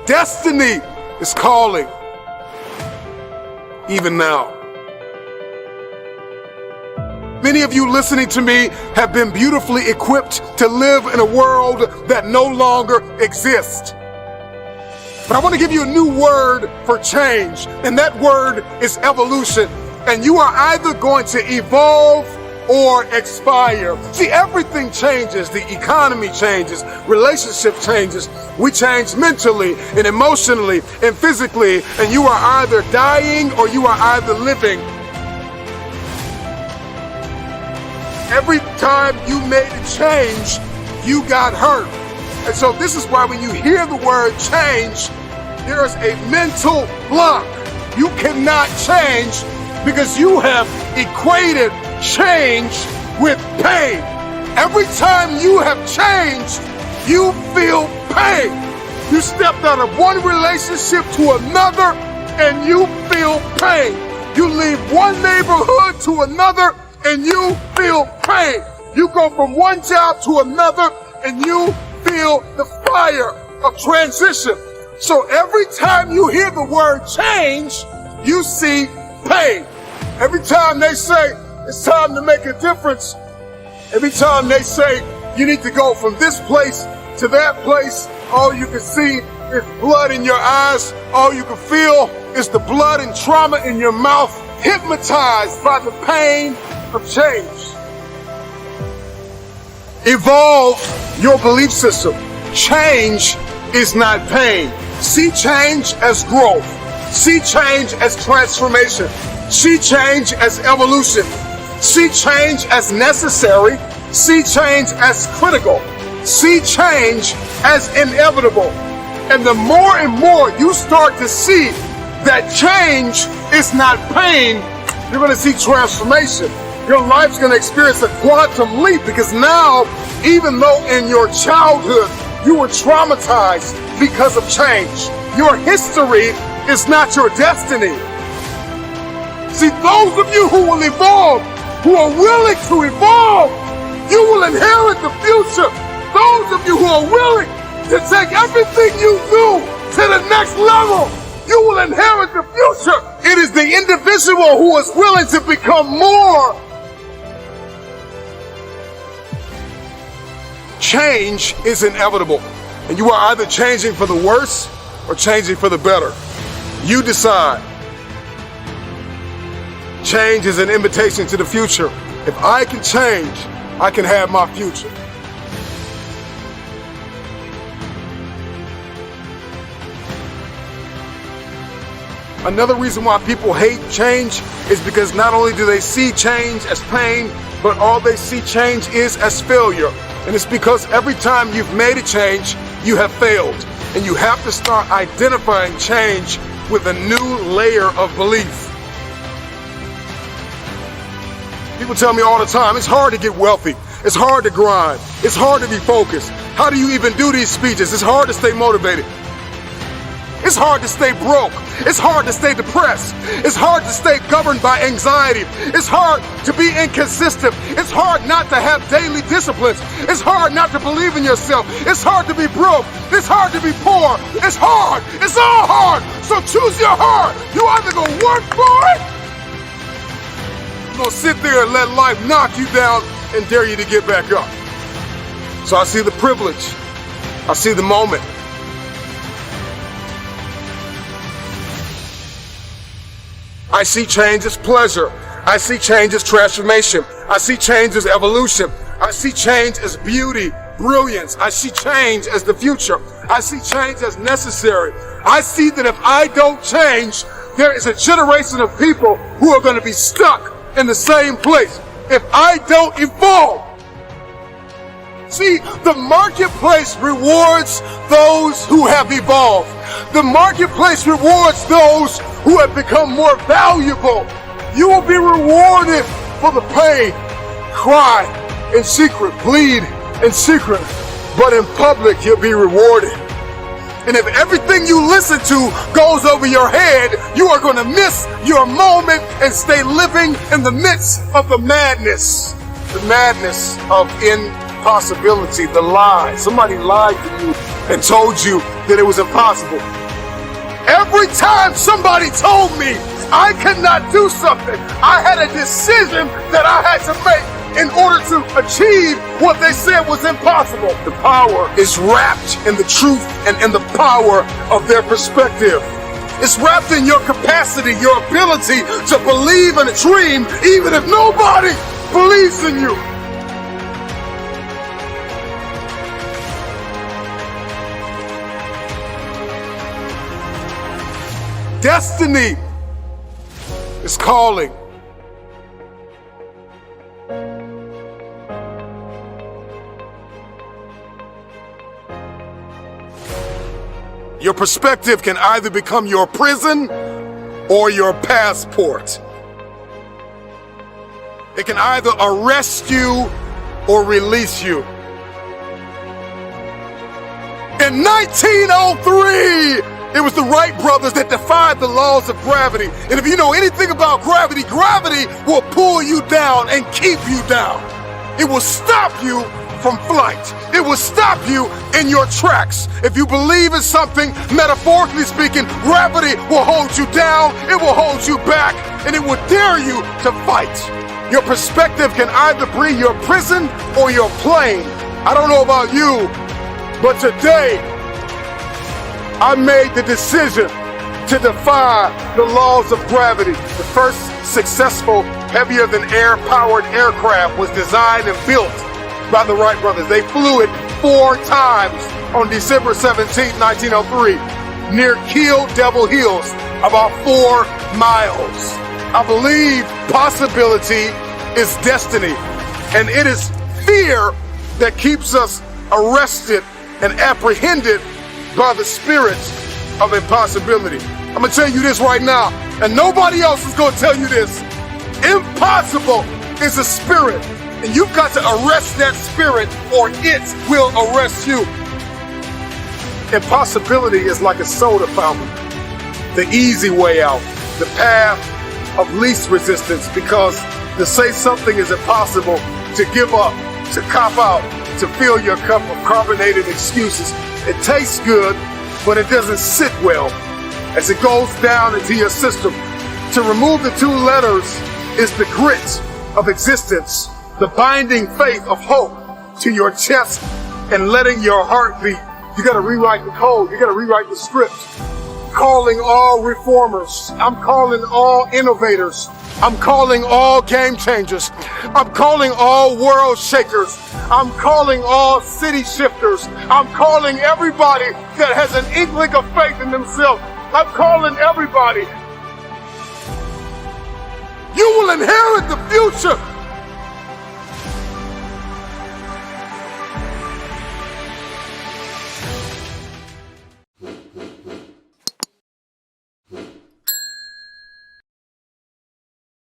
destiny is calling, even now. Many of you listening to me have been beautifully equipped to live in a world that no longer exists. But I want to give you a new word for change, and that word is evolution. And you are either going to evolve or expire. See, everything changes. The economy changes, relationship changes. We change mentally and emotionally and physically, and you are either dying or you are either living. Every time you made a change, you got hurt. And so this is why when you hear the word change, there's a mental block. You cannot change because you have equated change with pain. Every time you have changed, you feel pain. You stepped out of one relationship to another and you feel pain. You leave one neighborhood to another and you feel pain. You go from one job to another and you feel the fire of transition. So every time you hear the word change, you see pain. Every time they say it's time to make a difference, every time they say you need to go from this place to that place, all you can see is blood in your eyes. All you can feel is the blood and trauma in your mouth, hypnotized by the pain of change. Evolve your belief system. Change is not pain. See change as growth. See change as transformation. See change as evolution. See change as necessary. See change as critical. See change as inevitable. And the more and more you start to see that change is not pain, you're going to see transformation. Your life's going to experience a quantum leap, because now, even though in your childhood you were traumatized because of change, your history is not your destiny. See, those of you who will evolve, who are willing to evolve, you will inherit the future. Those of you who are willing to take everything you do to the next level, you will inherit the future. It is the individual who is willing to become more. Change is inevitable, and you are either changing for the worse or changing for the better. You decide. Change is an invitation to the future. If I can change, I can have my future. Another reason why people hate change is because not only do they see change as pain, but all they see change is as failure. And it's because every time you've made a change, you have failed. And you have to start identifying change with a new layer of belief. People tell me all the time, it's hard to get wealthy. It's hard to grind. It's hard to be focused. How do you even do these speeches? It's hard to stay motivated. It's hard to stay broke. It's hard to stay depressed. It's hard to stay governed by anxiety. It's hard to be inconsistent. It's hard not to have daily disciplines. It's hard not to believe in yourself. It's hard to be broke. It's hard to be poor. It's hard. It's all hard. So choose your heart. You either gonna work for it, you're gonna sit there and let life knock you down and dare you to get back up. So I see the privilege. I see the moment. I see change as pleasure. I see change as transformation. I see change as evolution. I see change as beauty, brilliance. I see change as the future. I see change as necessary. I see that if I don't change, there is a generation of people who are going to be stuck in the same place. If I don't evolve. See, the marketplace rewards those who have evolved. The marketplace rewards those who have become more valuable. You will be rewarded for the pain. Cry in secret, bleed in secret, but in public you'll be rewarded. And if everything you listen to goes over your head, you are going to miss your moment and stay living in the midst of the madness of impossibility, the lie. Somebody lied to you and told you that it was impossible. Every time somebody told me I could not do something, I had a decision that I had to make in order to achieve what they said was impossible. The power is wrapped in the truth and in the power of their perspective. It's wrapped in your capacity, your ability to believe in a dream, even if nobody believes in you. Destiny is calling. Your perspective can either become your prison or your passport. It can either arrest you or release you. In 1903, it was the Wright brothers that defied the laws of gravity. And if you know anything about gravity, gravity will pull you down and keep you down. It will stop you from flight. It will stop you in your tracks. If you believe in something, metaphorically speaking, gravity will hold you down, it will hold you back, and it will dare you to fight. Your perspective can either be your prison or your plane. I don't know about you, but today, I made the decision to defy the laws of gravity. The first successful heavier-than-air powered aircraft was designed and built by the Wright brothers. They flew it 4 times on December 17, 1903, near Kill Devil Hills, about 4 miles. I believe possibility is destiny, and it is fear that keeps us arrested and apprehended by the spirit of impossibility. I'm gonna tell you this right now, and nobody else is gonna tell you this. Impossible is a spirit, and you've got to arrest that spirit or it will arrest you. Impossibility is like a soda fountain, the easy way out, the path of least resistance, because to say something is impossible, to give up, to cop out, to fill your cup of carbonated excuses. It tastes good, but it doesn't sit well as it goes down into your system. To remove the 2 letters is the grit of existence, the binding faith of hope to your chest and letting your heart beat. You gotta rewrite the code, you gotta rewrite the script. Calling all reformers, I'm calling all innovators, I'm calling all game changers, I'm calling all world shakers, I'm calling all city shifters, I'm calling everybody that has an inkling of faith in themselves, I'm calling everybody. You will inherit the future